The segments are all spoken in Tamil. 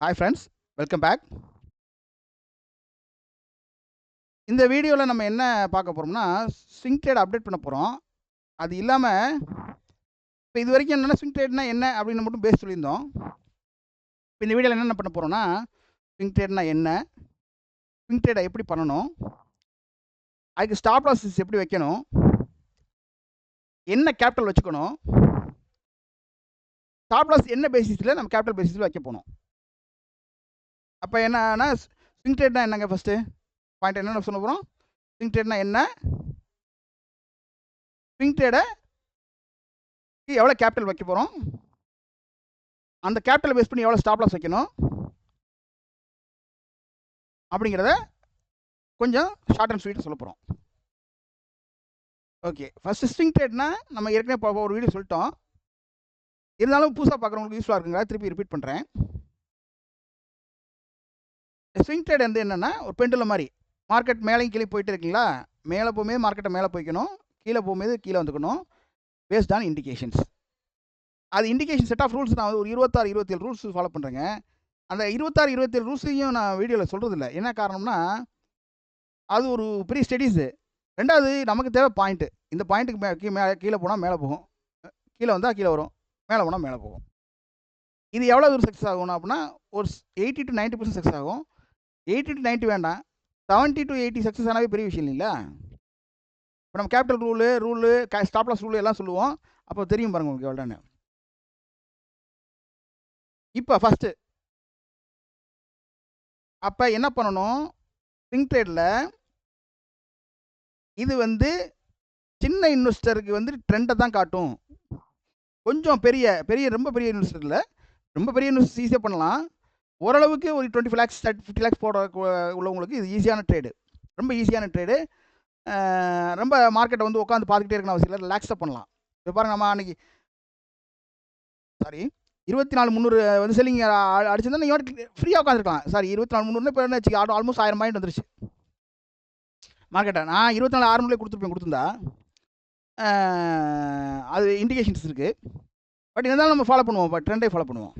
Hi friends, welcome back. இந்த வீடியோவில் நம்ம என்ன பார்க்க போகிறோம்னா, ஸ்விங் ட்ரேட் அப்டேட் பண்ண போகிறோம். அது இல்லாமல் இப்போ இது வரைக்கும் என்னென்னா ஸ்விங் ட்ரேட்னா என்ன அப்படின்னு மட்டும் பேச சொல்லியிருந்தோம். இப்போ இந்த வீடியோவில் என்னென்ன பண்ண போகிறோம்னா, ஸ்விங் ட்ரேட்னா என்ன, ஸ்விங் ட்ரேடை எப்படி பண்ணணும், அதுக்கு ஸ்டாப் லாஸஸ் எப்படி வைக்கணும், என்ன கேபிட்டல் வச்சுக்கணும், ஸ்டாப் லாஸ் என்ன பேசிஸில் நம்ம கேபிட்டல் பேசிஸில் வைக்க போகணும். அப்போ என்னன்னா ஸ்விங் ட்ரேட்னா என்னங்க ஃபஸ்ட்டு பாயிண்ட் என்ன சொல்ல போகிறோம். ஸ்விங் ட்ரேட்னா என்ன, ஸ்விங் ட்ரேடை எவ்வளோ கேபிட்டல் வைக்க போகிறோம், அந்த கேபிட்டல் பேஸ் பண்ணி எவ்வளோ ஸ்டாப் லாஸ் வைக்கணும் அப்படிங்கிறத கொஞ்சம் ஷார்ட் அண்ட் ஸ்வீட்டாக சொல்ல போகிறோம். ஓகே, ஃபஸ்ட்டு ஸ்விங் ட்ரேட்னா நம்ம ஏற்கனவே ஒரு வீடியோ சொல்லிட்டோம். இருந்தாலும் புதுசாக பார்க்குறவங்களுக்கு யூஸ்ஃபுல்லாக இருக்குங்களா, திருப்பி ரிப்பீட் பண்ணுறேன். ஸ்விங் ட்ரேட் வந்து என்னென்னா ஒரு பெண்டுலம் மாதிரி, மார்க்கெட் மேலேயும் கீழே போயிட்டு இருக்குங்களா, மேலே போகும்போது மார்க்கெட்டை மேலே போய்க்கணும், கீழே போகும்போது கீழே வந்துக்கணும், பேஸ்ட் ஆன் இண்டிகேஷன்ஸ். அது இண்டிகேஷன் செட் ஆஃப் ரூல்ஸ் நான் ஒரு 26-27 ரூல்ஸ் ஃபாலோ பண்ணுறேங்க. அந்த 26-27 ரூல்ஸையும் நான் வீடியோவில் சொல்கிறதில்ல. என்ன காரணம்னா அது ஒரு பெரிய ஸ்டடீஸு. ரெண்டாவது நமக்கு தேவை பாயிண்ட்டு. இந்த பாயிண்ட்டுக்கு கீழே போனால் மேலே போகும், கீழே வந்தால் கீழே வரும், மேலே போனால் மேலே போகும். இது எவ்வளோ தூரம் சக்ஸஸ் ஆகணும் அப்படின்னா ஒரு 80 to 90% சக்ஸஸ் ஆகும். 80 to 90 வேண்டாம், 70 to 80 சக்ஸஸ் ஆனாவே பெரிய விஷயம் இல்லைங்களா. இப்போ நம்ம capital rule stop loss rule எல்லாம் சொல்லுவோம். அப்போ தெரியும் பாருங்கள் உங்களுக்கு எவ்வளோன்னு. இப்போ ஃபஸ்ட்டு அப்போ என்ன பண்ணணும், ஸ்விங் ட்ரேடில் இது வந்து சின்ன இன்வெஸ்டருக்கு வந்து ட்ரெண்டை தான் காட்டும். கொஞ்சம் ரொம்ப பெரிய இன்வெஸ்டர் இல்லை, ரொம்ப பெரிய இன்வெஸ்டர் ஈஸியாக பண்ணலாம். ஓரளவுக்கு ஒரு 25 lakhs 50 lakhs போட உள்ளவங்களுக்கு இது ஈஸியான ட்ரேடு, ரொம்ப ஈஸியான ட்ரேடு. ரொம்ப மார்க்கெட்டை வந்து உட்காந்து பார்த்துக்கிட்டே இருக்கணும் அவசியம் இல்லை, ரிலாக்ஸாக பண்ணலாம். இப்போ பாருங்கள், நம்ம அன்றைக்கி 24,300 வந்து செல்லிங் அடிச்சிருந்தா நீங்கள் ஃப்ரீயாக உட்காந்துருக்கலாம். 24,300 இப்போ என்ன வச்சு ஆல்மோஸ்ட் 1000 பாயிண்ட் வந்துருச்சு மார்க்கெட்டை. நான் 24,600 கொடுத்துருந்தா அது இண்டிகேஷன்ஸ் இருக்குது. பட் இருந்தாலும் நம்ம ஃபாலோ பண்ணுவோம், இப்போ ட்ரெண்டை ஃபாலோ பண்ணுவோம்.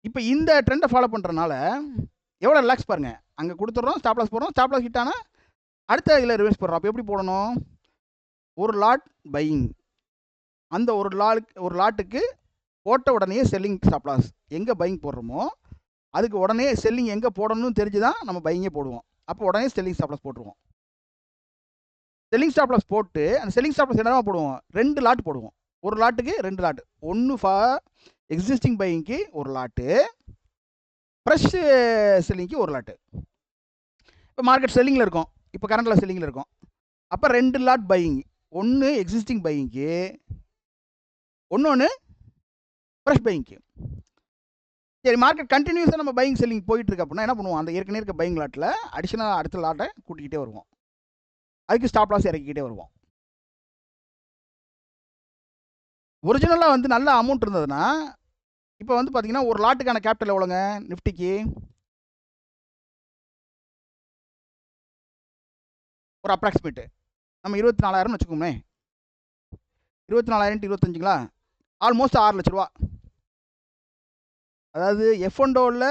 இப்போ இந்த ட்ரெண்டை ஃபாலோ பண்ணுறதுனால எவ்வளோ ரிலாக்ஸ் பாருங்கள். அங்கே கொடுத்துட்றோம், ஸ்டாப் லாஸ் போடுறோம், ஸ்டாப் லாஸ் ஹிட் ஆனால் அடுத்த இதில் ரிவர்ஸ் போடுறோம். அப்போ எப்படி போடணும், ஒரு லாட் பையிங், அந்த ஒரு லாட்டுக்கு போட்ட உடனே செல்லிங் ஸ்டாப் லாஸ். எங்கே பையிங் போடுறோமோ அதுக்கு உடனே செல்லிங் எங்கே போடணும்னு தெரிஞ்சு தான் நம்ம பையிங்கே போடுவோம். அப்போ உடனே செல்லிங் ஸ்டாப் லாஸ் போட்டுருவோம். செல்லிங் ஸ்டாப் லாஸ் போட்டு அந்த செல்லிங் ஸ்டாப் லாஸ் என்னவா போடுவோம், 2 லாட் போடுவோம். ஒரு லாட்டுக்கு 2 லாட், ஒன்று ஃபார் எக்ஸிஸ்டிங் பையிங்க்கு ஒரு லாட்டு, ஃப்ரெஷ் செல்லிங்க்கு ஒரு லாட்டு. இப்போ மார்க்கெட் செல்லிங்கில் இருக்கும், இப்போ கரண்டில் செல்லிங்கில் இருக்கும். அப்போ 2 லாட் பையிங், ஒன்று எக்ஸிஸ்டிங் பையிங்க்கு, ஒன்று ஃப்ரெஷ் பையிங்க்கு. சரி, மார்க்கெட் கண்டினியூஸாக நம்ம பையிங் செல்லிங் போயிட்டுருக்கு அப்படின்னா என்ன பண்ணுவோம், அந்த ஏற்கனவே இருக்க பையிங் லாட்டில் அடிஷனலாக அடுத்த லாட்டை கூட்டிக்கிட்டே வருவோம், அதுக்கு ஸ்டாப் லாஸ் இறக்கிக்கிட்டே வருவோம். ஒரிஜினலாக வந்து நல்ல அமௌண்ட் இருந்ததுன்னா இப்போ வந்து பார்த்தீங்கன்னா ஒரு லாட்டுக்கான கேபிட்டல் எவ்வளோங்க நிஃப்டிக்கு, ஒரு அப்ராக்சிமேட்டு நம்ம 24,000 வச்சுக்கோமே. 24,000 × 25ங்களா, ஆல்மோஸ்ட் 6 லட்ச ரூபா. அதாவது F1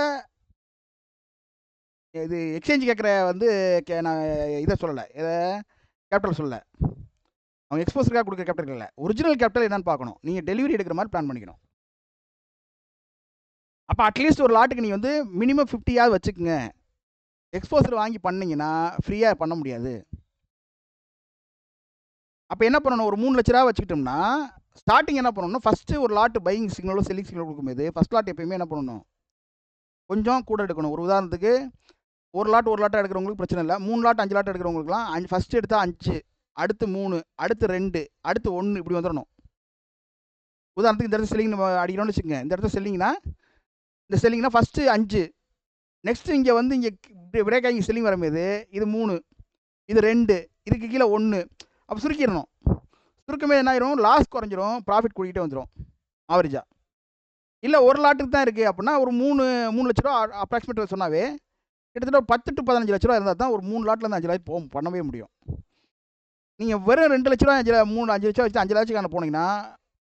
இது எக்ஸ்சேஞ்ச் கேட்குற வந்து நான் இதை சொல்லலை, இதை கேபிட்டல் சொல்லலை, அவங்க எக்ஸ்போஸருக்காக கொடுக்குற கேபிட்டல் இல்லை, ஒரிஜினல் கேபிட்டல் என்னன்னு பார்க்கணும். நீங்கள் டெலிவரி எடுக்கிற மாதிரி பிளான் பண்ணிக்கணும். அப்போ அட்லீஸ்ட் ஒரு லாட்டுக்கு நீங்கள் வந்து மினிமம் 50 வச்சுக்கோங்க. எக்ஸ்போசர் வாங்கி பண்ணிங்கன்னா ஃப்ரீயாக பண்ண முடியாது. அப்போ என்ன பண்ணணும், ஒரு 3 லட்ச ரூபா வச்சுக்கிட்டோம்னா ஸ்டார்டிங் என்ன பண்ணணும், ஃபஸ்ட்டு ஒரு லாட்டு பையிங் சிக்னலோ செல்லிங் சிக்னலோ கொடுக்கும்போது ஃபஸ்ட் லாட் எப்பயுமே என்ன பண்ணணும், கொஞ்சம் கூட எடுக்கணும். ஒரு உதாரணத்துக்கு ஒரு லாட்டாக எடுக்கிறவங்களுக்கு பிரச்சனை இல்லை. 3 லாட் 5 லாட் எடுக்கிறவங்களுக்குலாம் ஃபஸ்ட்டு எடுத்தால் 5, அடுத்து 3, அடுத்து 2, அடுத்து 1, இப்படி வந்துடணும். உதாரணத்துக்கு இந்த இடத்துல செல்லிங் நம்ம அடிக்கணும்னு வச்சுக்கோங்க. இந்த இடத்துல செல்லிங்னா ஃபஸ்ட்டு 5, நெக்ஸ்ட்டு இங்கே வந்து இங்கே பிரேக் ஆகி செல்லிங் வரும்போது இது 3, இது 2, இதுக்கு கீழே 1, அப்போ சுருக்கிடணும். சுருக்கமே என்ன ஆயிரும், லாஸ் குறைஞ்சிரும், ப்ராஃபிட் கூட்டிகிட்டே வந்துடும் ஆவரேஜாக. இல்லை ஒரு லாட்டுக்கு தான் இருக்குது அப்படின்னா ஒரு 3 லட்ச ரூபா அப்ராக்சிமேட்டாக சொன்னாவே கிட்டத்தட்ட ஒரு 10 to 15 லட்ச ரூபா இருந்தால் தான் ஒரு 3 லாட்லேருந்து 5 லாட் பண்ணவே முடியும். நீங்கள் வெறும் 2 லட்ச ரூபா 5 லட்சம் வச்சு 5 லட்சக்கான போனீங்கன்னா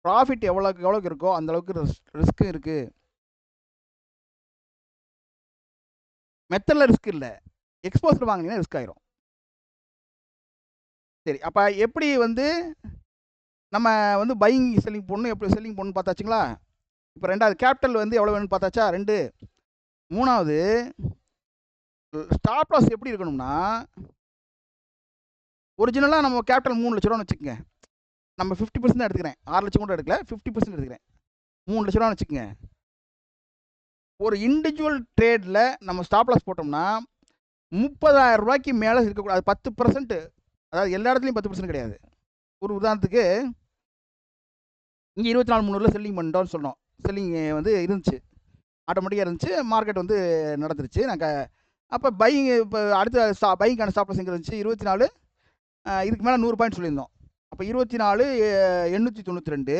ப்ராஃபிட் எவ்வளோக்கு இருக்கோ அந்தளவுக்கு ரிஸ்க்கும் இருக்குது. மெத்தடில் ரிஸ்க் இல்லை, எக்ஸ்போஸில் வாங்கினீங்கன்னா ரிஸ்க் ஆயிரும். சரி, அப்போ எப்படி வந்து நம்ம வந்து பையிங் செல்லிங் பண்ணணும், எப்படி செல்லிங் பண்ணணும் பார்த்தாச்சுங்களா? இப்போ ரெண்டாவது கேபிட்டல் வந்து எவ்வளோ வேணும்னு பார்த்தாச்சா? 2. மூணாவது ஸ்டாப் லாஸ் எப்படி இருக்கணும்னா, ஒரிஜினலாக நம்ம கேபிட்டல் 3 லட்ச ரூபான்னு வச்சுக்கோங்க. நம்ம 50% தான் எடுத்துக்கிறேன், 6 லட்சம் கூட எடுக்கல, 50% எடுத்துக்கிறேன், 3 லட்ச ரூபான்னு வச்சுக்கோங்க. ஒரு இண்டிவிஜுவல் ட்ரேடில் நம்ம ஸ்டாப் லாஸ் போட்டோம்னா 30,000 ரூபாய்க்கு மேலே இருக்கக்கூடாது. 10%, அதாவது எல்லா இடத்துலையும் 10% கிடையாது. ஒரு உதாரணத்துக்கு இங்கே 24,300 செல்லிங் பண்ணிட்டோம்னு சொன்னோம். செல்லிங் வந்து இருந்துச்சு, ஆட்டோமேட்டிக்காக இருந்துச்சு, மார்க்கெட் வந்து நடந்துருச்சு. அப்போ பையிங், இப்போ அடுத்த பையிங்கான ஸ்டாப் லாஸ் எங்கே இருந்துச்சு? 24, இதுக்கு மேலே 100 பாயிண்ட் சொல்லியிருந்தோம். அப்போ 24,892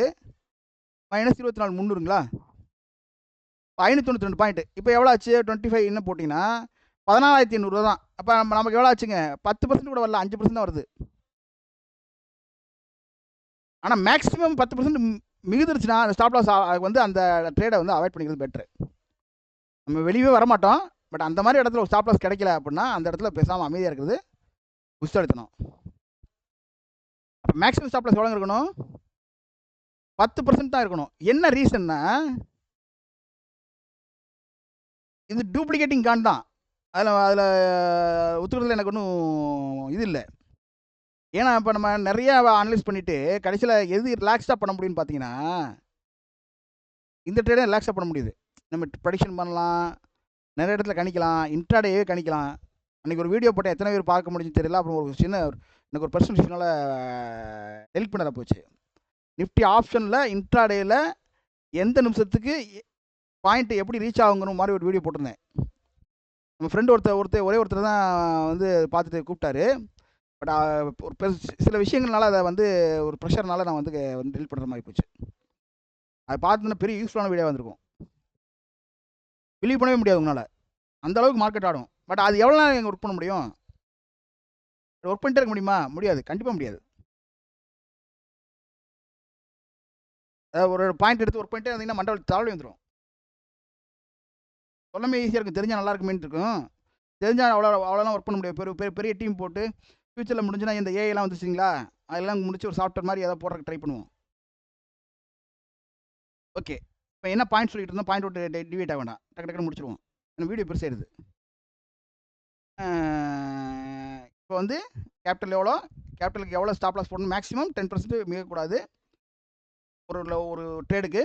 மைனஸ் 24,300ங்களா? 592 பாயிண்ட். இப்போ எவ்வளோ ஆச்சு? 25 என்ன போட்டிங்கன்னா 14,800 தான். அப்போ நமக்கு எவ்வளோ ஆச்சுங்க? 10% கூட வரல, 5% தான் வருது. ஆனால் மேக்ஸிமம் 10% மிகுதிருச்சுன்னா அந்த ஸ்டாப் லாஸ் வந்து அந்த ட்ரேடை வந்து அவாய்ட் பண்ணிக்கிறது பெட்ரு. நம்ம வெளியே வரமாட்டோம், பட் அந்த மாதிரி இடத்துல ஒரு ஸ்டாப் லாஸ் கிடைக்கல அப்படின்னா அந்த இடத்துல பேசாமல் அமைதியாக இருக்கிறது புஷ்டெடுத்தணும். அப்போ மேக்ஸிமம் ஸ்டாப் லாஸ் எவ்வளோ இருக்கணும்? 10% தான் இருக்கணும். என்ன ரீசன்னா, இது டூப்ளிகேட்டிங் கான் தான். அதில் ஒத்துக்கிறதுல எனக்கு ஒன்றும் இது இல்லை. ஏன்னா இப்போ நம்ம நிறையா அனலைஸ் பண்ணிவிட்டு கடைசியில் எது ரிலாக்ஸாக பண்ண முடியும்னு பார்த்தீங்கன்னா, இந்த ட்ரேடை ரிலாக்ஸாக பண்ண முடியுது. நம்ம ப்ரெடிக்ஷன் பண்ணலாம், நிறைய இடத்துல கணிக்கலாம், இன்ட்ராடேவே கணிக்கலாம். அன்றைக்கி ஒரு வீடியோ போட்டால் எத்தனை பேர் பார்க்க முடிஞ்சுன்னு தெரியல. அப்புறம் ஒரு சின்ன எனக்கு ஒரு பர்சனல் விஷயனால டெலிட் பண்ண போச்சு. நிஃப்டி ஆப்ஷனில் இன்ட்ராடேயில் எந்த நிமிஷத்துக்கு பாயிண்ட் எப்படி ரீச் ஆகுங்கிற மாதிரி ஒரு வீடியோ போட்டிருந்தேன். நம்ம ஃப்ரெண்டு ஒரே ஒருத்தர் தான் வந்து பார்த்துட்டு கூப்பிட்டாரு. பட் ஒரு சில விஷயங்கள்னால அதை வந்து ஒரு ப்ரெஷர்னால நான் வந்து டெலிட் பண்ணுற மாதிரி போச்சு. அதை பார்த்துன்னா பெரிய யூஸ்ஃபுல்லான வீடியோ வந்திருக்கும். பிலீவ் பண்ணவே முடியாது உங்களால், அந்த அளவுக்கு மார்க்கெட் ஆடும். பட் அது எவ்வளோ நேரம் எங்கள் ஒர்க் பண்ண முடியும்? ஒர்க் பண்ணிட்டே இருக்க முடியுமா? முடியாது, கண்டிப்பாக முடியாது. ஒரு பாயிண்ட் எடுத்து ஒர்க் பண்ணிட்டே இருந்தீங்கன்னா மண்டபம் தலைவலி வந்துடும். சொல்லாமே ஈஸியாக இருக்கும், தெரிஞ்சால் நல்லா இருக்குமேன்னு இருக்கும். தெரிஞ்சால் அவ்வளோலாம் ஒர்க் பண்ண முடியாது. பெரிய டீம் போட்டு ஃபியூச்சரில் முடிஞ்சுன்னா இந்த ஏஐலாம் வந்துச்சுங்களா, அதெல்லாம் முடிச்சு ஒரு சாஃப்ட்வேர் மாதிரி ஏதாவது போடுறதுக்கு ட்ரை பண்ணுவோம். ஓகே, இப்போ என்ன பாயிண்ட் சொல்லிட்டு இருந்தோம்? பாயிண்ட் விட்டு டிவைட் ஆக வேண்டாம், டக்கு டக்குன்னு முடிச்சிடுவோம், எனக்கு வீடியோ பெருசாகிடுது. இப்போ வந்து கேபிட்டலுக்கு எவ்வளோ ஸ்டாப் லாஸ் போடணும்? மேக்ஸிமம் 10% மிகக்கூடாது ஒரு ட்ரேடுக்கு.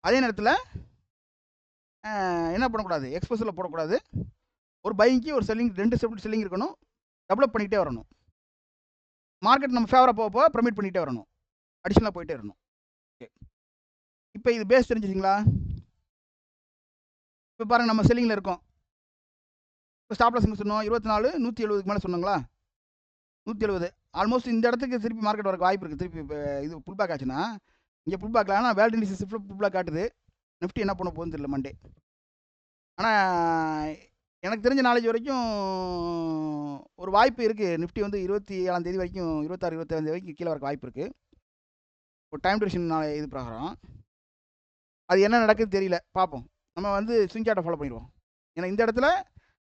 அதே நேரத்தில் என்ன பண்ணக்கூடாது? எக்ஸ்போஸில் போடக்கூடாது. ஒரு பையிங்க்கு ஒரு செல்லிங், 2 செப்பரேட் செல்லிங் இருக்கணும். டெவலப் பண்ணிகிட்டே வரணும். மார்க்கெட் நம்ம ஃபேவராக போக ப்ரமிட் பண்ணிகிட்டே வரணும், அடிஷனலாக போயிட்டே வரணும். ஓகே, இப்போ இது பேஸ் தெரிஞ்சுச்சிங்களா? இப்போ பாருங்கள், நம்ம செல்லிங்கில் இருக்கோம். இப்போ ஸ்டாப் லாஸ் எங்கே சொன்னோம்? 24, 170க்கு மேலே சொன்னோங்களா? 170 ஆல்மோஸ்ட் இந்த இடத்துக்கு திருப்பி மார்க்கெட் வரக்கு வாய்ப்பு இருக்குது. திருப்பி இப்போ இது புல் பேக் ஆச்சுன்னா, இங்கே புல் பேக்கில், ஆனால் வேர்ல்டு இண்டெக்ஸ் புல் பேக் காட்டுது. நிஃப்டி என்ன பண்ண போகுதுன்னு தெரியல மண்டே. ஆனால் எனக்கு தெரிஞ்ச நாலேஜ் வரைக்கும் ஒரு வாய்ப்பு இருக்குது. நிஃப்டி வந்து 27ஆம் தேதி வரைக்கும், 26, 27 வரைக்கும் கீழே வரக்கு வாய்ப்பு இருக்குது. ஒரு டைம் டியூரேஷன் இது பிரகாரம் அது என்ன நடக்குது தெரியல, பார்ப்போம். நம்ம வந்து ஸ்விங் சார்ட்டை ஃபாலோ பண்ணிடுவோம். ஏன்னா இந்த இடத்துல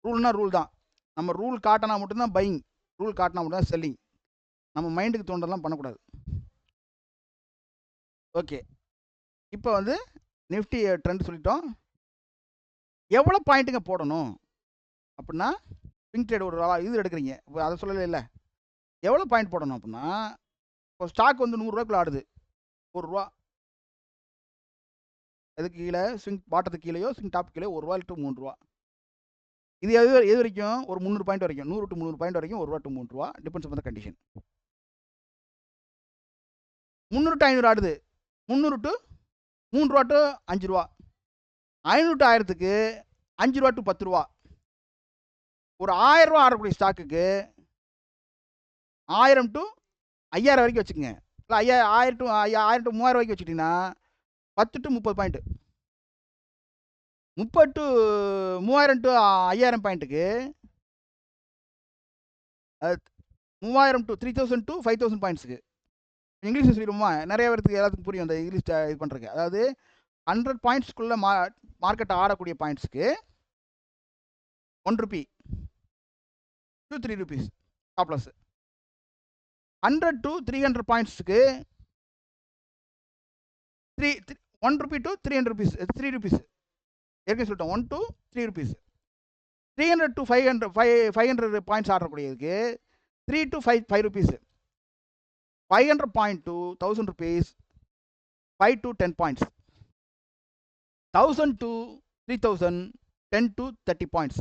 ரூல்னா ரூல் தான். நம்ம ரூல் காட்டினா மட்டும்தான் பையிங், ரூல் காட்டினா மட்டும்தான் செல்லிங். நம்ம மைண்டுக்கு தோன்றதெல்லாம் பண்ணக்கூடாது. ஓகே, இப்போ வந்து நிஃப்டி ட்ரெண்ட் சொல்லிட்டோம். எவ்வளோ பாயிண்ட்டுங்க போடணும் அப்படின்னா, ஸ்விங் ட்ரேட் ஒரு இது எடுக்கிறீங்க, இப்போ அதை சொல்லலை இல்லை, எவ்வளோ பாயிண்ட் போடணும் அப்படின்னா, இப்போ ஸ்டாக் வந்து 100 ரூபாய்க்குள்ள ஆடுது, ₹1, அதுக்கு கீழே ஸ்விங் பாட்டத்துக்கு கீழேயோ ஸ்விங் டாப் கீழே ₹1 to ₹3. இது எது வரைக்கும்? ஒரு 300 பாயிண்ட் வரைக்கும், 100 to 300 பாயிண்ட் வரைக்கும் ₹1 to ₹3, depends on the condition. 300 to 500 ஆடுது, 300 to ₹3 to ₹5, 500 to 1000க்கு ₹5 to ₹10. ஒரு ₹1000 ஆடக்கூடிய ஸ்டாக்குக்கு 1000 to 5000 வரைக்கும் வச்சுக்கோங்க. இல்லை 1000 to 3000 வரைக்கும் வச்சுக்கிட்டிங்கன்னா 10 to 30 பாயிண்ட்டு. 30 to 3000 to 5000 பாயிண்ட்டுக்கு 3000 to 3000 to 5000 பாயிண்ட்ஸுக்கு. இங்கிலீஷில் சொல்லிடுவோமா? நிறைய பேருக்கு எல்லாத்துக்கும் புரியும் அந்த இங்கிலீஷ் இது பண்ணுறதுக்கு. அதாவது 100 பாயிண்ட்ஸ்க்குள்ளே மார்க்கெட்டை ஆடக்கூடிய பாயிண்ட்ஸுக்கு 1 rupee to 3 rupees stop loss. 100 to 300 பாயிண்ட்ஸ்க்கு 1 rupee to 300 rupees 3 rupees ஏற்கனவே சொல்லிட்டோம். 1 to 3 rupees. 300 to 500 points order கூடியதுக்கு 3 to 5 rupees. 500 point to 1000 rupees 5 to 10 points. 1000 to 3000 10 to 30 points.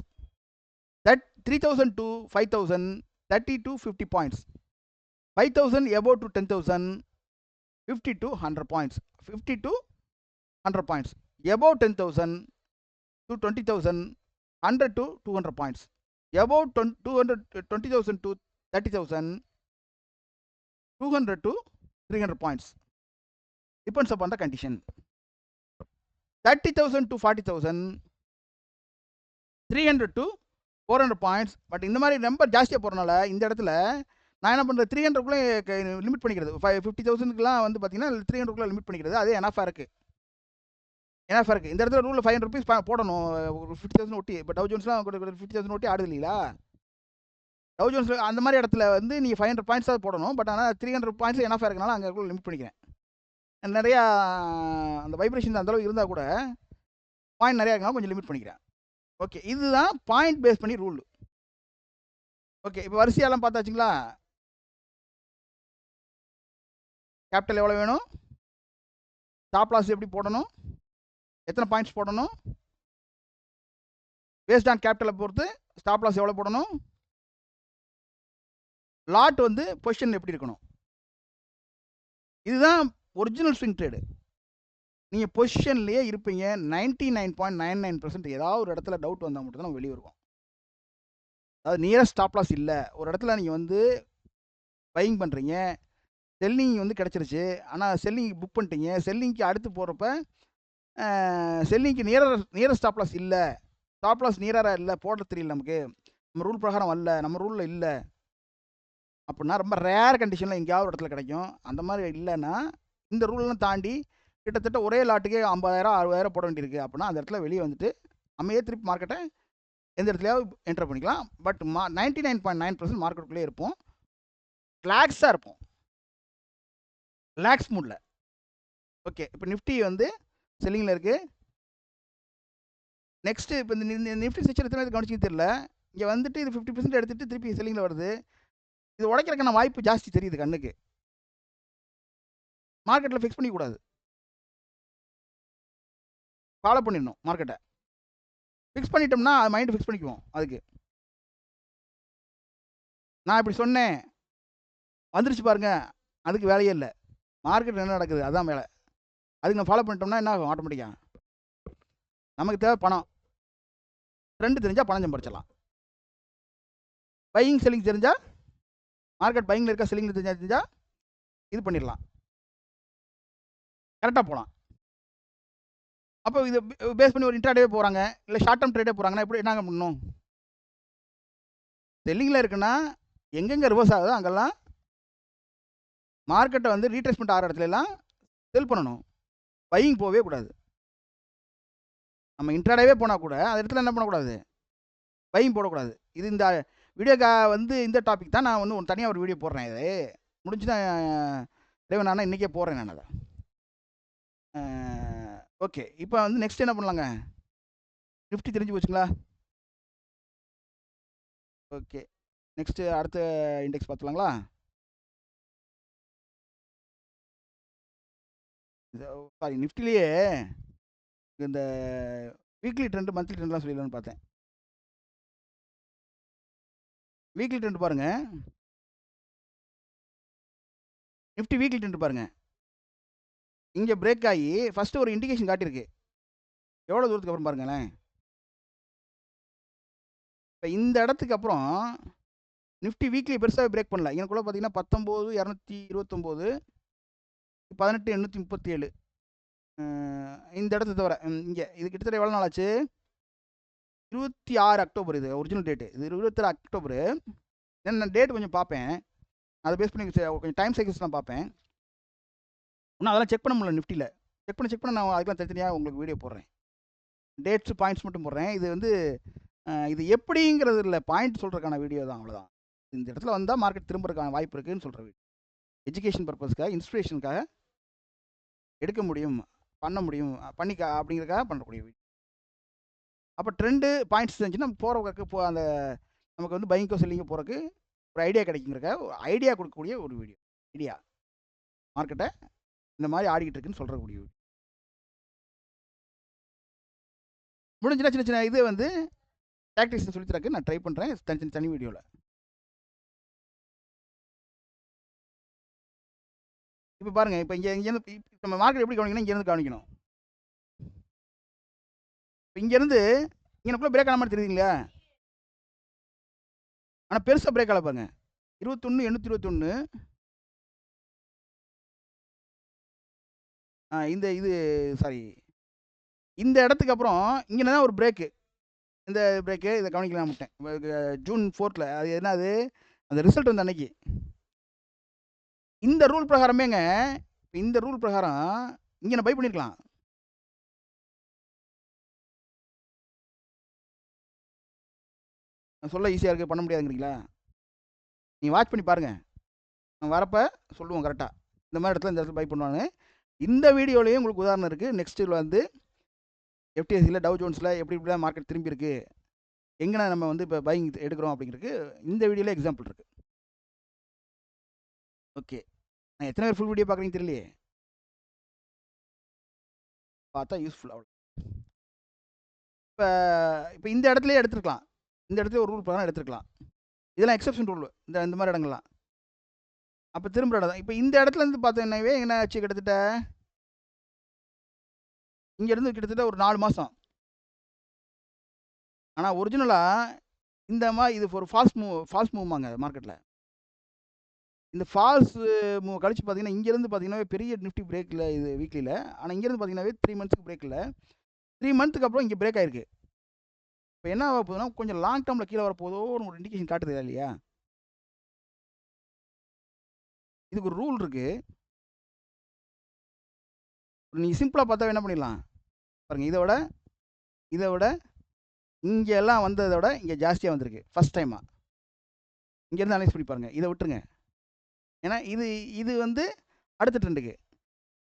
That 3000 to 5000 30 to 50 points. 5000 above to 10,000 50 to 100 points. 50 to 100 points. Above 10,000 to 20,000 100 to 200 points. Above 20,000 to 30,000 200 to 300 points. Depends upon the condition. 30,000 to 40,000 300 to 400 points. But இந்த மாதிரி நம்பர் ஜாஸ்தியாக போகிறனால இந்த இடத்துல நான் என்ன பண்ணுறது 300க்குள்ளே லிமிட் பண்ணிக்கிறது. 50,000க்குலாம் வந்து பார்த்தீங்கன்னா 300க்குள்ளே லிமிட் பண்ணிக்கிறது. அதே எனாஃபாக இருக்குது. இந்த இடத்துல ரூலில் 500 rupees போடணும். ஒரு 50,000 ஒட்டி. இப்போ டவ் ஜோன்ஸ்லாம் 50,000 ஒட்டி ஆடுது இல்லைங்களா? டவ் ஜோன்ஸ் அந்த மாதிரி இடத்துல வந்து நீங்கள் 500 பாயிண்ட்ஸ் தான் போடணும். பட் ஆனால் 300 பாயிண்ட்ஸ் எனாஃபாக இருக்கனால அங்கே லிமிட் பண்ணிக்கிறேன். நிறையா அந்த வைப்ரேஷன் அந்தளவு இருந்தால் கூட பாயிண்ட் நிறையா இருக்கனால கொஞ்சம் லிமிட் பண்ணிக்கிறேன். ஓகே, இதுதான் பாயிண்ட் பேஸ் பண்ணி ரூல். ஓகே, இப்போ வரிசையெல்லாம் பார்த்தாச்சுங்களா? கேபிட்டல் எவ்வளோ வேணும், ஸ்டாப் லாஸ் எப்படி போடணும், எத்தனை பாயிண்ட்ஸ் போடணும், பேஸ்ட் ஆன் கேபிட்டலை பொறுத்து ஸ்டாப் லாஸ் எவ்வளோ போடணும், லாட் வந்து பொசிஷன் எப்படி இருக்கணும். இதுதான் ஒரிஜினல் ஸ்விங் ட்ரேடு. நீங்கள் பொசிஷன்லேயே இருப்பீங்க. 99.99% ஏதாவது ஒரு இடத்துல டவுட் வந்தால் மட்டும் தான் நம்ம வெளியே வருவோம். அதாவது நியரஸ்ட் ஸ்டாப் லாஸ் இல்லை. ஒரு இடத்துல நீங்கள் வந்து பையிங் பண்ணுறீங்க, செல்லிங் வந்து கிடச்சிருச்சு, ஆனால் செல்லிங் புக் பண்ணிட்டீங்க. செல்லிங்க்கு அடுத்து போகிறப்ப செல்லிங்க்கு நியரஸ்ட் ஸ்டாப் லாஸ் இல்லை, ஸ்டாப் லாஸ் நியராக இல்லை, போடுறது தெரியல நமக்கு, நம்ம ரூல் பிரகாரம் வரல, நம்ம ரூலில் இல்லை அப்படின்னா ரொம்ப ரேர் கண்டிஷனில் எங்கேயாவது இடத்துல கிடைக்கும். அந்த மாதிரி இல்லைன்னா இந்த ரூல்லாம் தாண்டி கிட்டத்தட்ட ஒரே லாட்டுக்கே 50,000 60,000 போட வேண்டியிருக்கு அப்படின்னா அந்த இடத்துல வெளியே வந்துட்டு நம்ம திருப்பி மார்க்கெட்டை எந்த இடத்துலையாவது என்டர் பண்ணிக்கலாம். பட் 99.9% மார்க்கெட்டுக்குள்ளே இருப்போம். ரிலாக்ஸாக இருப்போம், ரிலாக்ஸ் மூடில். ஓகே, இப்போ நிஃப்டி வந்து செல்லிங்கில் இருக்குது. நெக்ஸ்ட்டு இப்போ இந்த நிஃப்டி செக்ஷன் எத்தனை கவனிச்சின்னு தெரியல. இங்கே வந்துட்டு இது 50% எடுத்துகிட்டு திருப்பி செல்லிங்கில் வருது. இது உடைக்கிறதுக்கான வாய்ப்பு ஜாஸ்தி தெரியுது கண்ணுக்கு. மார்க்கெட்டில் ஃபிக்ஸ் பண்ணிக்கூடாது, ஃபாலோ பண்ணிடணும். மார்க்கெட்டை ஃபிக்ஸ் பண்ணிட்டோம்னா அது மைண்டு ஃபிக்ஸ் பண்ணிக்குவோம். அதுக்கு நான் இப்படி சொன்னேன் வந்துருச்சு பாருங்க, அதுக்கு வேலையே இல்லை. மார்க்கெட் என்ன நடக்குது அதான் வேலை. அதுக்கு நம்ம ஃபாலோ பண்ணிட்டோம்னா என்ன ஆகும், ஆட்டோமேட்டிக்காக நமக்கு தேவை பணம். ட்ரெண்டு தெரிஞ்சால் பணம் சம்பாரிச்சிடலாம். பையிங் செல்லிங் தெரிஞ்சால், மார்க்கெட் பையிங்கில் இருக்கா செல்லிங்கில் தெரிஞ்சால் இது பண்ணிடலாம், கரெக்டாக போகலாம். அப்போ இது பேஸ் பண்ணி ஒரு இன்ட்ராடே போகிறாங்க, இல்லை ஷார்ட் டேர்ம் ட்ரேடே போகிறாங்கன்னா எப்படி என்னங்க பண்ணணும்? செல்லிங்கில் இருக்குன்னா எங்கெங்கே ரிவர்ஸ் ஆகுதோ அங்கெல்லாம் மார்க்கெட்டை வந்து ரீட்ரேஸ்மெண்ட் ஆகிற இடத்துலலாம் செல் பண்ணணும். பையிங் போகவே கூடாது. நம்ம இன்ட்ராடேவே போனால் கூட அந்த இடத்துல என்ன பண்ணக்கூடாது, பையிங் போடக்கூடாது. இது இந்த வீடியோ வந்து இந்த டாபிக் தான். நான் வந்து தனியாக ஒரு வீடியோ போடுறேன். இது முடிஞ்சு தான் தேவன் ஆனால் இன்றைக்கே போடுறேன் நான் அதை. ஓகே, இப்போ வந்து நெக்ஸ்ட் என்ன பண்ணலாங்க, நிஃப்டி தெரிஞ்சு போச்சுங்களா? ஓகே, நெக்ஸ்ட்டு அடுத்த இண்டெக்ஸ் பார்த்துலாங்களா? சாரி, நிஃப்டிலேயே இந்த வீக்லி ட்ரெண்டு மந்த்லி ட்ரெண்ட்லாம் சொல்லிடலான்னு பார்த்தேன். வீக்லி ட்ரெண்ட் பாருங்கள், நிஃப்டி வீக்லி ட்ரெண்ட் பாருங்கள். இங்கே பிரேக் ஆகி ஃபஸ்ட்டு ஒரு இண்டிகேஷன் காட்டியிருக்கு. எவ்வளோ தூரத்துக்கு அப்புறம் பாருங்களேன். இப்போ இந்த இடத்துக்கு அப்புறம் நிஃப்டி வீக்லி பெருசாக பிரேக் பண்ணல. எனக்குள்ளே பார்த்தீங்கன்னா 19,229 18,837 இந்த இடத்த தவிர இங்கே இது கிட்டத்தட்ட எவ்வளோ நாள் ஆச்சு? 26 அக்டோபர். இது ஒரிஜினல் டேட்டு. இது 26 அக்டோபரு. நான் டேட் கொஞ்சம் பார்ப்பேன், அதை பேஸ் பண்ணி கொஞ்சம் டைம் சைக்கிள்ஸ்லாம் பார்ப்பேன். இன்னும் அதெல்லாம் செக் பண்ண முடியல நிஃப்டியில். செக் பண்ண நான் அதுக்கெலாம் தனித்தனியாக உங்களுக்கு வீடியோ போடுறேன். டேட்ஸ் பாயிண்ட்ஸ் மட்டும் போடுறேன். இது வந்து இது எப்படிங்கிறது இல்லை, பாயிண்ட் சொல்கிறதுக்கான வீடியோ தான், அவ்வளோதான். இந்த இடத்துல வந்தால் மார்க்கெட் திரும்புறதுக்கான வாய்ப்பு இருக்குதுன்னு சொல்கிற வீடியோ. எஜுகேஷன் பர்பஸ்க்காக, இன்ஸ்பிரேஷனுக்காக எடுக்க முடியும், பண்ண முடியும், பண்ணிக்க அப்படிங்கிறதுக்காக பண்ணக்கூடிய வீடியோ. அப்போ ட்ரெண்டு பாயிண்ட்ஸ் இருந்துச்சுன்னா நம்ம போகிறவங்களுக்கு அந்த நமக்கு வந்து பைங்கோ செல்லிங்கோ போகிறதுக்கு ஒரு ஐடியா கிடைக்குங்கிறக்காக ஒரு ஐடியா கொடுக்கக்கூடிய ஒரு வீடியோ. ஐடியா மார்க்கெட்டை இந்த மாதிரி ஆடிக்கிட்டு இருக்குன்னு சொல்கிறக்கூடிய வீடியோ. முடிஞ்சுன்னா சின்ன சின்ன இது வந்து டாக்டிக்ஸ் சொல்லித்தரக்கு நான் ட்ரை பண்ணுறேன் தனி வீடியோவில். இப்போ பாருங்கள், இப்போ இங்கேருந்து நம்ம மார்க்கெட் எப்படி கவனிக்கணும், இங்கேருந்து கவனிக்கணும். இப்போ இங்கேருந்து இங்கனக்குள்ளே பிரேக் ஆன மாதிரி தெரியுதுங்களா? ஆனால் பெருசாக பிரேக் ஆகல பாருங்க. 21,821. இந்த இது சாரி, இந்த இடத்துக்கு அப்புறம் இங்கே தான் ஒரு பிரேக்கு. இந்த பிரேக்கு இதை கவனிக்கலாம் விட்டேன். ஜூன் 4th அது என்னது, அந்த ரிசல்ட் வந்து அன்னைக்கு. இந்த ரூல் பிரகாரமேங்க, இந்த ரூல் பிரகாரம் இங்கே நான் பை பண்ணியிருக்கலாம். சொல்ல ஈஸியாக இருக்குது, பண்ண முடியாதுங்கிறீங்களா? நீங்கள் வாட்ச் பண்ணி பாருங்கள், நான் வரப்போ சொல்லுவோம் கரெக்டாக. இந்த மாதிரி இடத்துல இந்த இடத்துல பை பண்ணுவாங்க. இந்த வீடியோலேயும் உங்களுக்கு உதாரணம் இருக்குது. நெக்ஸ்ட்டில் வந்து எஃப்டிஎஸ்சியில் டவ் ஜோன்ஸில் எப்படி இப்படிலாம் மார்க்கெட் திரும்பி இருக்குது, எங்கே நம்ம வந்து இப்போ பையிங் எடுக்கிறோம் அப்படிங்கிறதுக்கு இந்த வீடியோவில் எக்ஸாம்பிள் இருக்குது. ஓகே, நான் எத்தனை பேர் ஃபுல் வீடியோ பார்க்குறீங்க தெரியலையே, பார்த்தா யூஸ்ஃபுல் அவ்வளோ. இப்போ இப்போ இந்த இடத்துலையே எடுத்துருக்கலாம், இந்த இடத்துல ஒரு ரூல் பிரகாரம் எடுத்துருக்கலாம். இதெல்லாம் எக்ஸப்ஷன் ரூல், இந்த மாதிரி இடங்கள்லாம். அப்போ திரும்ப இடம் தான். இப்போ இந்த இடத்துல இருந்து பார்த்தீங்கன்னாவே என்ன ஆச்சு, கிட்டத்தட்ட இங்கேருந்து கிட்டத்தட்ட ஒரு 4 மாதம். ஆனால் ஒரிஜினலாக இந்த மாதிரி இது ஒரு ஃபால்ஸ் மூவ்மாங்க மார்க்கெட்டில். இந்த ஃபால்ஸ் மூவ் கழிச்சு பார்த்தீங்கன்னா இங்கேருந்து பார்த்தீங்கன்னா பெரிய நிஃப்டி பிரேக் இல்லை இது வீக்லியில். ஆனால் இங்கேருந்து பார்த்தீங்கன்னாவே 3 மந்த்ஸுக்கு பிரேக் இல்லை. 3 மந்த்துக்கு அப்புறம் இங்கே பிரேக் ஆகிருக்கு. இப்போ என்ன ஆக போகுதுன்னா கொஞ்சம் லாங் டேர்மில் கீழே வரப்போதோன்னு ஒரு இண்டிகேஷன் காட்டுது இல்லையா? இதுக்கு ஒரு ரூல் இருக்குது. நீங்கள் சிம்பிளாக பார்த்தா என்ன பண்ணிடலாம் பாருங்கள், இதை விட இங்கே எல்லாம் வந்ததை விட இங்கே ஜாஸ்தியாக வந்திருக்கு ஃபஸ்ட் டைமாக. இங்கேருந்து அனலைஸ் பண்ணி பாருங்கள், இதை விட்டுருங்க. ஏன்னா இது வந்து அடுத்த ட்ரெண்டுக்கு.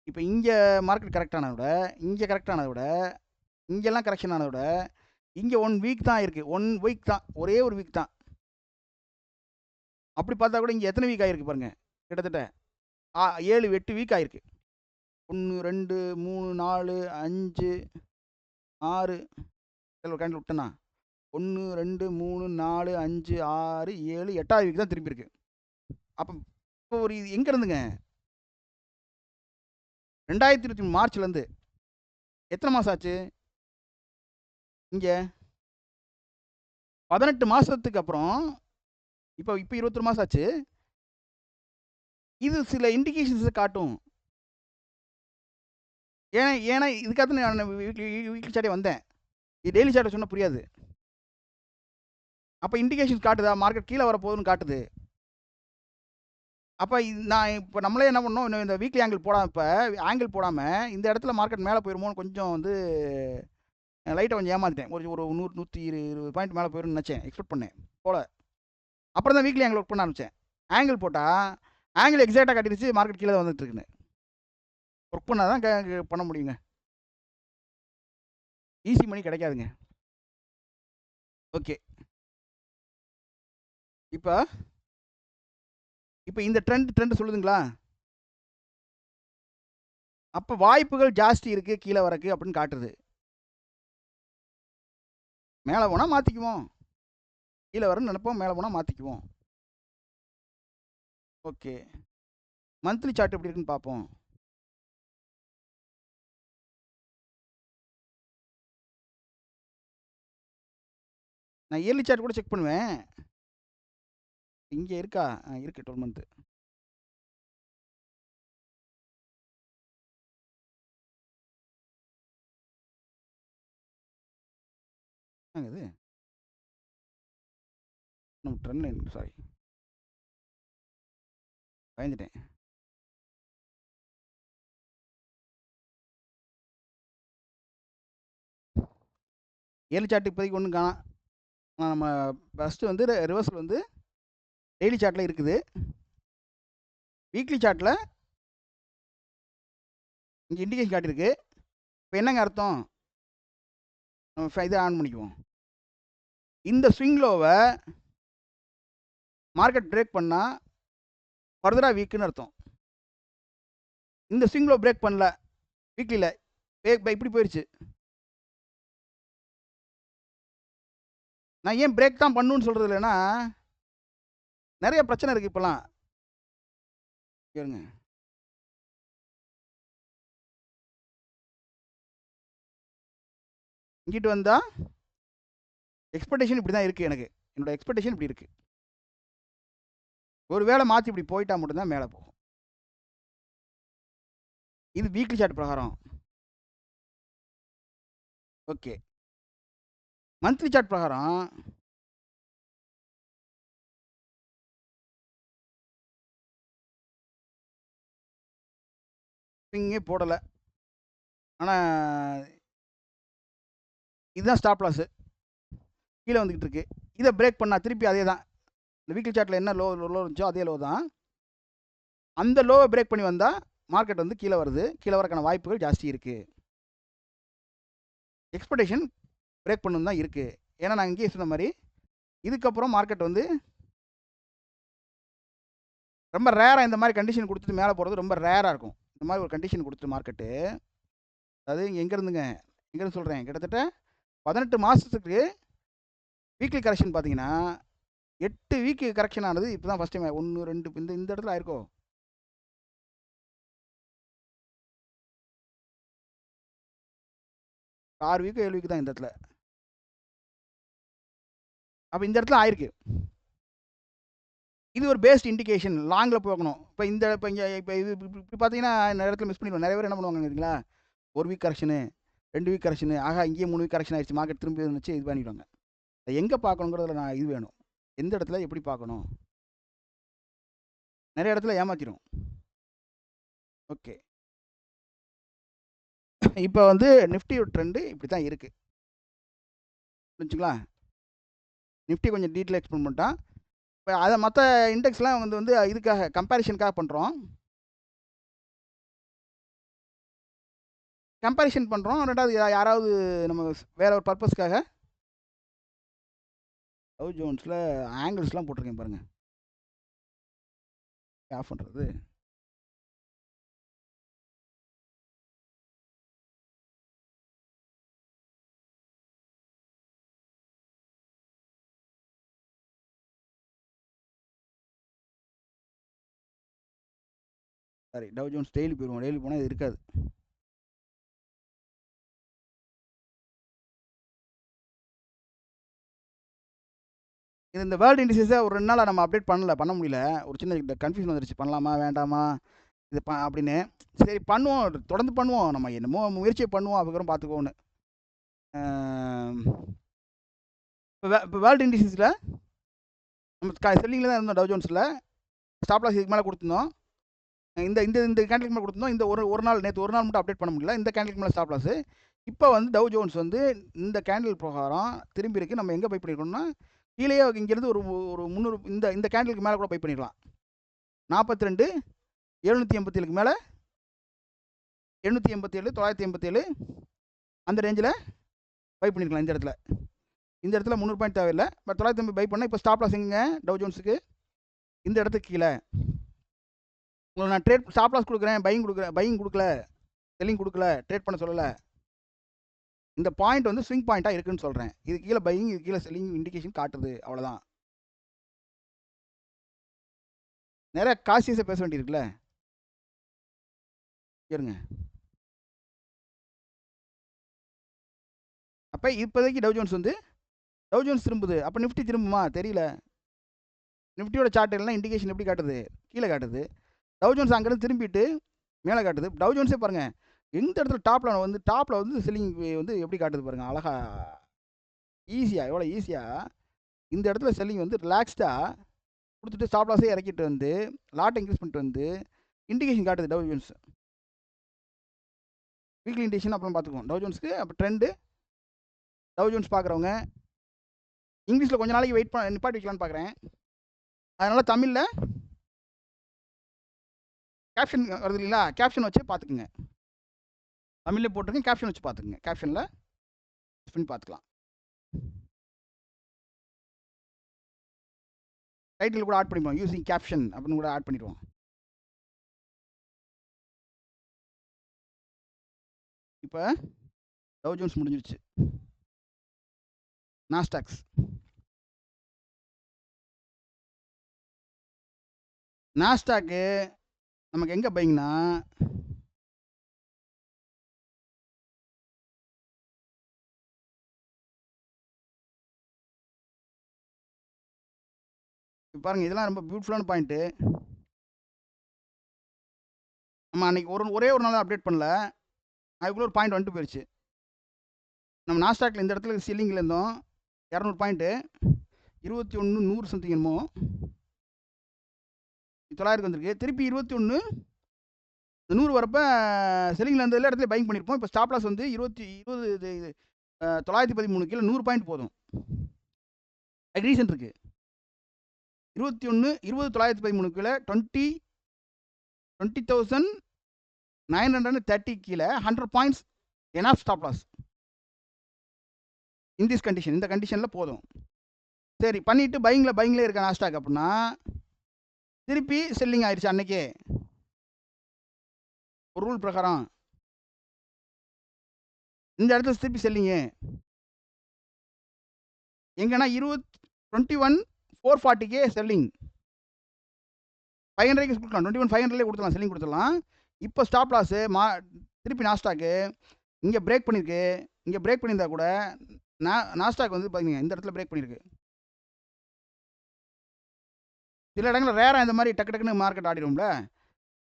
இப்போ இங்கே மார்க்கெட் கரெக்டானதை விட, இங்கே கரெக்டானதை விட, இங்கெல்லாம் கரெக்ஷன் ஆனதை விட இங்கே 1 வீக் தான் இருக்குது. 1 வீக் தான், ஒரே ஒரு வீக் தான். அப்படி பார்த்தா கூட இங்கே எத்தனை வீக் ஆகிருக்கு பாருங்கள், கிட்டத்தட்ட 7 8 வீக் ஆகிருக்கு. 1 2 3 4 5 6 ஒரு கேண்டில் விட்டேன்னா 1 2 3 4 5 6 7 8வது வீக் தான் திரும்பி இருக்கு. அப்போ இப்போ ஒரு இது எங்கே இருந்துங்க, 2023 மார்ச்லேருந்து எத்தனை மாதம் ஆச்சு? இங்கே 18 மாதத்துக்கு அப்புறம் இப்போ 21 மாதம் ஆச்சு. இது சில இண்டிகேஷன்ஸை காட்டும். ஏன்னா இதுக்காக நான் வீக்லி சார்ட்டே வந்தேன். இது டெய்லி சார்ட்டை சொன்னால் புரியாது. அப்போ இண்டிகேஷன்ஸ் காட்டுதா, மார்க்கெட் கீழே வரப்போகுதுன்னு காட்டுது. அப்போ நான் இப்போ நம்மளே என்ன பண்ணோம், இன்னும் இந்த வீக்லி ஆங்கிள் போடாமல் இந்த இடத்துல மார்க்கெட் மேலே போயிருமோன்னு கொஞ்சம் வந்து லைட்டை கொஞ்சம் ஏமாற்றிட்டேன். ஒரு 100 120 பாயிண்ட் மேலே போயிடும்னு நினச்சேன், எக்ஸ்பெக்ட் பண்ணேன் போல. அப்புறம் தான் வீக்லி ஆங்கிள் ஒர்க் பண்ண ஆரம்பித்தேன். ஆங்கிள் போட்டால் ஆங்கிள் எக்ஸாக்டாக காட்டிடுச்சு, மார்க்கெட் கீழே வந்துட்டு இருக்குன்னு. ஒர்க் பண்ணால் தான் பண்ண முடியுங்க, ஈஸி மணி கிடைக்காதுங்க. ஓகே, இப்போ இந்த ட்ரெண்ட் சொல்லுதுங்களா? அப்போ வாய்ப்புகள் ஜாஸ்தி இருக்குது கீழே வரக்கு அப்படின்னு காட்டுது. மேலே போனால் மாற்றிக்குவோம், கீழே வரன்னு நினைப்போம், மேலே போனால் மாற்றிக்குவோம். ஓகே, மந்த்லி சார்ட் எப்படி இருக்குன்னு பார்ப்போம். நான் இயர்லி சார்ட் கூட செக் பண்ணுவேன். இங்கே இருக்கா? இருக்கு, 12 மந்த்து. இது நம்ம ட்ரெண்ட் லைன், சாரி பயந்துட்டேன். இயர்லி சார்ட் இப்போதைக்கு ஒன்றும் காணாம். நம்ம ஃபஸ்ட்டு வந்து ரிவர்சல் வந்து டெய்லி சார்ட்டில் இருக்குது. வீக்லி சார்ட்டில் இங்கே இண்டிகேஷன் காட்டியிருக்கு. இப்போ என்னங்க அர்த்தம்? நம்ம இதை ஆன் பண்ணிக்குவோம். இந்த ஸ்விங் லோவை மார்க்கெட் பிரேக் பண்ணால் ஃபர்தராக வீக்குன்னு அர்த்தம். இந்த ஸ்விங் லோ பிரேக் பண்ணல வீக்லியில், இப்படி போயிடுச்சு. நான் ஏன் பிரேக் தான் பண்ணுன்னு சொல்கிறது இல்லைன்னா, நிறைய பிரச்சனை இருக்குது இப்போலாம். கேளுங்க, இங்கிட்டு வந்தால் எக்ஸ்பெக்டேஷன் இப்படி தான் இருக்குது. எனக்கு என்னோடய எக்ஸ்பெக்டேஷன் இப்படி இருக்குது. ஒரு வேளை மாற்றி இப்படி போயிட்டா மட்டும்தான் மேலே போகும். இது வீக்லி சார்ட் பிரகாரம். ஓகே, மந்த்லி சார்ட் பிரகாரம் ஸ்விங்கே போடலை. ஆனால் இதுதான் ஸ்டாப் லாஸு, கீழே வந்துக்கிட்டு இருக்கு. இதை பிரேக் பண்ணால் திருப்பி அதே தான். இந்த வீக்லி சார்ட்டில் என்ன லோ இருந்துச்சோ அதே லோ தான். அந்த லோவை பிரேக் பண்ணி வந்தால் மார்க்கெட் வந்து கீழே வருது. கீழே வரக்கான வாய்ப்புகள் ஜாஸ்தி இருக்குது. எக்ஸ்பெக்டேஷன் பிரேக் பண்ணணும் தான் இருக்குது. ஏன்னா நான் இங்கேயே சொன்ன மாதிரி இதுக்கப்புறம் மார்க்கெட் வந்து ரொம்ப ரேராக இந்த மாதிரி கண்டிஷன் கொடுத்துட்டு மேலே போகிறது ரொம்ப ரேராக இருக்கும். இந்த மாதிரி ஒரு கண்டிஷன் கொடுத்துட்டு மார்க்கெட்டு, அதாவது எங்கேருந்து சொல்கிறேன், கிட்டத்தட்ட 18 மாதத்துக்கு வீக்லி கரெக்ஷன் பார்த்தீங்கன்னா 8 வீக்கு கரெக்ஷன் ஆனது இப்போ தான் ஃபஸ்ட் டைம். 1 2 இந்த இடத்துல ஆயிருக்கோ. ஆறு வீக்கு 7 வீக்கு தான் இந்த இடத்துல. அப்போ இந்த இடத்துல ஆயிருக்கு. இது ஒரு பேஸ்ட் இண்டிகேஷன். லாங்கில் போகணும். இப்போ இங்கே இது இப்படி பார்த்தீங்கன்னா இந்த இடத்துல மிஸ் பண்ணிடுவோம். நிறைய பேர் என்ன பண்ணுவாங்க தெரியுங்களா, 1 வீக் கரெக்ஷனு, 2 வீக் கரெக்ஷனு, ஆகா இங்கேயே 3 வீக் கரெக்ஷன் ஆயிடுச்சு, மார்க்கெட் திரும்பி வந்துச்சு, இது பண்ணிடுவாங்க. எங்கே பார்க்கணுங்கிறதுல நான் இது வேணும், எந்த இடத்துல எப்படி பார்க்கணும். நிறைய இடத்துல ஏமாத்திடும். ஓகே, இப்போ வந்து நிஃப்டியோட ட்ரெண்டு இப்படி தான் இருக்குது. புரிஞ்சுங்களா? நிஃப்டி கொஞ்சம் டீட்டெயில் எக்ஸ்பிளைன் பண்ணிட்டான். இப்போ அதை மற்ற இண்டெக்ஸ்லாம் வந்து இதுக்காக கம்பேரிஷனுக்காக பண்ணுறோம். கம்பேரிஷன் பண்ணுறோம். ரெண்டாவது யாராவது நம்ம வேறு ஒரு பர்பஸ்க்காக டவ் ஜோன்ஸில் ஆங்கிள்ஸ்லாம் போட்டிருக்கேன் பாருங்கள். ஆஃப் பண்ணுறது சரி. டவ் ஜோன்ஸ் டெய்லி போயிடுவோம். டெய்லி போனால் இது இருக்காது. இது இந்த வேர்ல்டு இண்டிசஸை ஒரு 2 நாளாக நம்ம அப்டேட் பண்ண முடியல. ஒரு சின்ன கன்ஃபியூஷன் வந்துருச்சு, பண்ணலாமா வேண்டாமா இது அப்படின்னு. சரி பண்ணுவோம், தொடர்ந்து பண்ணுவோம், நம்ம என்னமோ முயற்சியை பண்ணுவோம், அதுக்கப்புறம் பார்த்துக்குவோன்னு. இப்போ வேர்ல்டு இண்டிசஸில் நம்ம செல்லிங்கில் தான் இருந்தோம். டவ் ஜோன்ஸில் ஸ்டாப் லாஸ் இதுக்கு மேலே கொடுத்துருந்தோம். இந்த கேண்டிலுக்கு மேலே கொடுத்துருந்தோம். இந்த ஒரு நாள், நேற்று ஒரு நாள் மட்டும் அப்டேட் பண்ண முடியல. இந்த கேண்டிலுக்கு மேலே ஸ்டாப் லாஸ். இப்போ வந்து டவ் ஜோன்ஸ் வந்து இந்த கேண்டில் பிரகாரம் திரும்பி இருக்கு. நம்ம எங்கே பை பண்ணியிருக்கோம்னா கீழேயே இங்கேருந்து ஒரு 300 இந்த கேண்டிலுக்கு மேலே கூட பை பண்ணிடலாம். 42 787க்கு மேலே 887 987 அந்த ரேஞ்சில் பை பண்ணியிருக்கலாம். இந்த இடத்துல 300 பாயிண்ட் தேவையில்லை. பட் 980 பை பண்ணால் இப்போ ஸ்டாப் லாஸ் எங்க டவ் ஜோன்ஸுக்கு இந்த இடத்துக்கு கீழே. உங்களுக்கு நான் ட்ரேட் ஸ்டாப் லாஸ் கொடுக்குறேன், பையிங் கொடுக்கல, செல்லிங் கொடுக்கல, ட்ரேட் பண்ண சொல்லலை. இந்த பாயிண்ட் வந்து ஸ்விங் பாயிண்ட்டாக இருக்குன்னு சொல்கிறேன். இது கீழே பையிங், இது கீழே செல்லிங் இண்டிகேஷன் காட்டுது, அவ்வளோதான். நிறைய காசியஸை பேச வேண்டியிருக்குல்ல. கேளுங்க. அப்போ இப்போதைக்கு டவ் ஜோன்ஸ் திரும்புது. அப்போ நிஃப்டி திரும்புமா தெரியல. நிஃப்டியோட சார்ட் எல்லாம் இண்டிகேஷன் எப்படி காட்டுது, கீழே காட்டுது. டவ் ஜோன்ஸ் அங்கேருந்து திரும்பிட்டு மேலே காட்டுது. டவ் ஜோன்ஸே பாருங்கள், எந்த இடத்துல டாப்பில் வந்து செல்லிங் வந்து எப்படி காட்டுது பாருங்கள், அழகா ஈஸியாக, எவ்வளோ ஈஸியாக இந்த இடத்துல செல்லிங் வந்து ரிலாக்ஸ்டாக கொடுத்துட்டு ஸ்டாப் லாஸே இறக்கிட்டு வந்து லாட் இன்க்ரீஸ் பண்ணிட்டு வந்து இண்டிகேஷன் காட்டுது டவ் ஜோன்ஸ். வீக்லி இண்டிகேஷன் அப்புறம் பார்த்துக்குவோம் டவ் ஜோன்ஸ்க்கு. அப்போ ட்ரெண்டு டவ் ஜோன்ஸ் பார்க்குறவங்க இங்கிலீஷில் கொஞ்ச நாளைக்கு வெயிட் பண்ண நிப்பாட்டி வைக்கலான்னு பார்க்குறேன். அதனால் தமிழில் கேப்ஷன் வருது இல்லைங்களா, கேப்ஷன் வச்சு பார்த்துக்குங்க. தமிழ்லேயே போட்டுருங்க, கேப்ஷன் வச்சு பார்த்துக்குங்க. கேப்ஷனில் பண்ணி பார்த்துக்கலாம். டைட்டில் கூட ஆட் பண்ணிப்போம், யூசிங் கேப்ஷன் அப்படின்னு கூட ஆட் பண்ணிடுவோம். இப்போ டவ் ஜோன்ஸ் முடிஞ்சிருச்சு. நாஸ்டாக்ஸ் நாஸ்டாக்கு நமக்கு எங்கே பைங்கன்னா பாருங்கள், இதெல்லாம் ரொம்ப பியூட்டிஃபுல்லான பாயிண்ட்டு. நம்ம அன்றைக்கி ஒரே ஒரு நாள் அப்டேட் பண்ணல, அதுக்குள்ளே ஒரு பாயிண்ட் வந்துட்டு போயிடுச்சு. நம்ம நாஸ்டாக்ல இந்த இடத்துல சீலிங்கில் இருந்தோம் 200 பாயிண்ட்டு, 21 100 சம்திங் என்னமோ 900 வந்திருக்கு. திருப்பி 21 100 வரப்போ செல்லிங்கில் இருந்த இடத்துல பைங் பண்ணியிருப்போம். இப்போ ஸ்டாப் லாஸ் வந்து 913 கீழே 100 பாயிண்ட் போதும். அது ரீசன் இருக்குது. 20,913 கீழே 20,930 கீழே 100 points enough stop loss in this condition. இந்த கண்டிஷனில் போதும். சரி, பண்ணிவிட்டு பைங்கில் இருக்க நாஸ்டாக் அப்படின்னா திருப்பி செல்லிங் ஆயிடுச்சு. அன்னைக்கே ஒரு ரூல் பிரகாரம் இந்த இடத்துல திருப்பி செல்லிங்க எங்கன்னா 21,440 செல்லிங் 500 கொடுக்கலாம். 21,500 கொடுத்துலாம், செல்லிங் கொடுத்துடலாம். இப்போ ஸ்டாப் லாஸு திருப்பி நாஸ்டாக்கு இங்கே பிரேக் பண்ணியிருக்கு. இங்கே பிரேக் பண்ணியிருந்தா கூட நாஸ்டாக் வந்து பார்த்தீங்க இந்த இடத்துல பிரேக் பண்ணியிருக்கு. சில இடங்களில் ரேராக இந்த மாதிரி டக்கு டக்குன்னு மார்க்கெட் ஆடிடும்ல.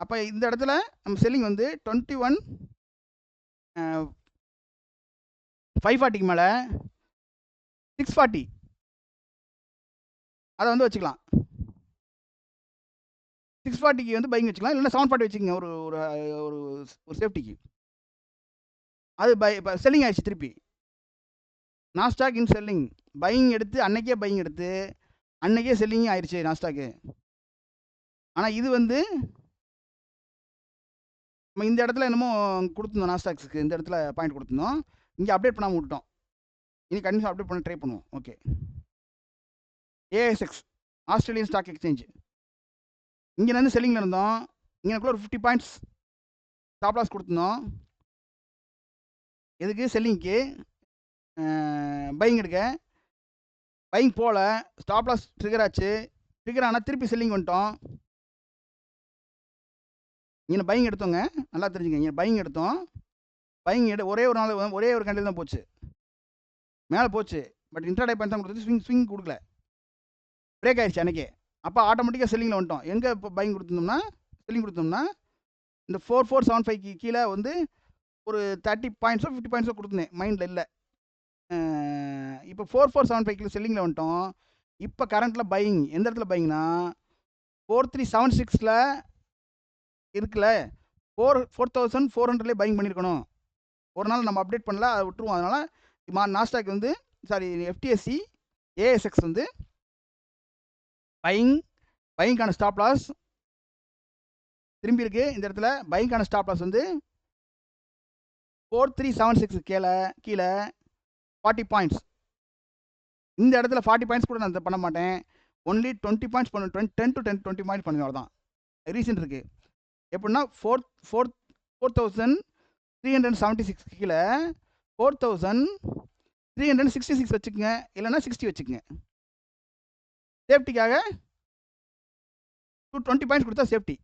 அப்போ இந்த இடத்துல நம்ம செல்லிங் வந்து 21,540 மேலே 640 அதை வந்து வச்சுக்கலாம். 640 வந்து பைங் வச்சுக்கலாம், இல்லைன்னா 740 வச்சுக்கோங்க ஒரு ஒரு ஒரு சேஃப்டிக்கு. அது இப்போ செல்லிங் ஆயிடுச்சு. திருப்பி நாஸ்டாக் இன் செல்லிங் பையிங் எடுத்து அன்னைக்கே செல்லிங் ஆயிடுச்சு நாஸ்டாக்கு. ஆனால் இது வந்து நம்ம இந்த இடத்துல என்னமோ கொடுத்துருந்தோம், நாஸ்டாக்ஸுக்கு இந்த இடத்துல பாயிண்ட் கொடுத்துருந்தோம், இங்கே அப்டேட் பண்ணாமல் விட்டோம். இனி கண்டிப்பாக அப்டேட் பண்ண ட்ரை பண்ணுவோம். Okay, ASX Australian stock exchange, இங்கேருந்து செல்லிங்கில் இருந்தோம். இங்கேக்குள்ள ஒரு 50 பாயிண்ட்ஸ் ஸ்டாப் லாஸ் கொடுத்துருந்தோம். எதுக்கு? செல்லிங்க்கு. பையிங் எடுக்க பையிங் போல ஸ்டாப் லாஸ் ட்ரிகர் ஆச்சு. ட்ரிகர் ஆனால் திருப்பி செல்லிங் வந்துட்டோம். இங்கே பையிங் எடுத்தோங்க, நல்லா தெரிஞ்சுங்க. இங்கே பையிங் எடுத்தோம். ஒரே ஒரு நாள் ஒரே ஒரு கண்டில் தான் போச்சு, மேலே போச்சு. பட் இன்ட்ராடே பாயிண்ட் தான் கொடுத்துச்சு, ஸ்விங் கொடுக்கல, பிரேக் ஆயிடுச்சு அன்றைக்கே. அப்போ ஆட்டோமேட்டிக்காக செல்லிங்கில் வந்துட்டோம். எங்கே இப்போ பையிங் கொடுத்துருந்தோம்னா செல்லிங் கொடுத்தோம்னா இந்த 4475 கீழே வந்து ஒரு 30 பாயிண்ட்ஸோ 50 பாயிண்ட்ஸோ கொடுத்துருந்தேன், மைண்டில் இல்லை. இப்போ 4475 கீழே செல்லிங்கில் வந்துட்டோம். இப்போ கரண்ட்டில் பையிங் எந்த இடத்துல பையிங்னா 4376 இருக்குல்ல, 4400 பையிங் பண்ணியிருக்கணும். ஒரு நாள் நம்ம அப்டேட் பண்ணல, அதை விட்டுருவோம். அதனால் நாஸ்டாக் வந்து FTSE ASX வந்து பையிங்கான ஸ்டாப் லாஸ் திரும்பி இருக்கு. இந்த இடத்துல பையிங்கான ஸ்டாப் லாஸ் வந்து 4376 கீழே 40 பாயிண்ட்ஸ். இந்த இடத்துல 40 பாயிண்ட்ஸ் கூட நான் பண்ண மாட்டேன், ஒன்லி 20 பாயிண்ட்ஸ் பண்ணுவேன். 10 to 20 பாயிண்ட்ஸ் பண்ணுவேன், அவ்வளோதான். ரீசன் இருக்குது. எப்படின்னா 4376 கீழே 4366 வச்சுக்கோங்க, இல்லைன்னா 60 வச்சுக்கோங்க. சேஃப்டிக்காக 20 பாயிண்ட்ஸ் கொடுத்தா சேஃப்டி.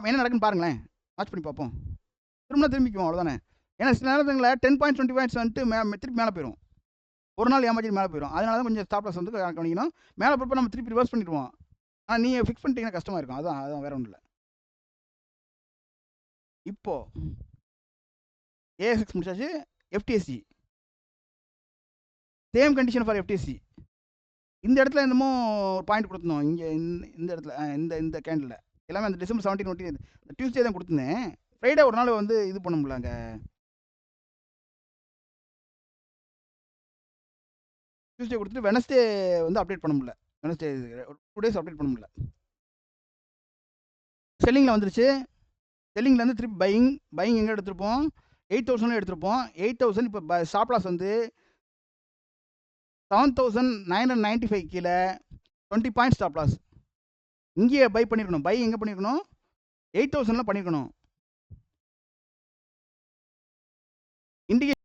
என்ன நடக்குன்னு பாருங்களேன், வாட்ச் பண்ணி பார்ப்போம். திரும்பிக்குவோம், அவ்வளோதானே. ஏன்னா சில நேரத்தில் 10 பாயிண்ட்ஸ் 20 பாயிண்ட்ஸ் வந்துட்டு திருப்பி மேலே போயிடும். ஒரு நாள் ஏமாச்சி மேலே போயிடும். அதனால தான் கொஞ்சம் ஸ்டாப் லாஸ் வந்து கவனிக்கணும். மேலே போகிறப்ப நம்ம திருப்பி ரிவர்ஸ் பண்ணிடுவோம். ஆனால் நீங்கள் ஃபிக்ஸ் பண்ணிட்டீங்கன்னா கஷ்டமாக இருக்கும். அதான் வேற ஒன்றும் இல்லை. இப்போது ASX முடிச்சாச்சு. FTSE same condition for FTSE. இந்த இடத்துல என்னமோ பாயிண்ட் கொடுத்துருந்தோம். இங்கே இந்த இடத்துல இந்த கேண்டில் எல்லாமே அந்த December 17 டியூஸ்டே தான் கொடுத்துருந்தேன். ஃப்ரைடே ஒரு நாள் வந்து இது பண்ண முடியல, அங்கே டியூஸ்டே கொடுத்துட்டு வெனஸ்டே வந்து அப்டேட் பண்ண முடியல. வெனஸ்டே 2 டேஸ் அப்டேட் பண்ண முடியல. செல்லிங்கில் வந்துருச்சு. செல்லிங்லேருந்து திருப்பி பையிங் எங்கே எடுத்திருப்போம்? 8,000 எடுத்திருப்போம். 8,000 இப்போ ஸ்டாப் லாஸ் வந்து 7,995 கீழே 20 பாயிண்ட் ஸ்டாப் லாஸ். இங்கேயே பை பண்ணியிருக்கணும். பை எங்கே பண்ணியிருக்கணும்? 8,000 பண்ணியிருக்கணும். இண்டிகேட்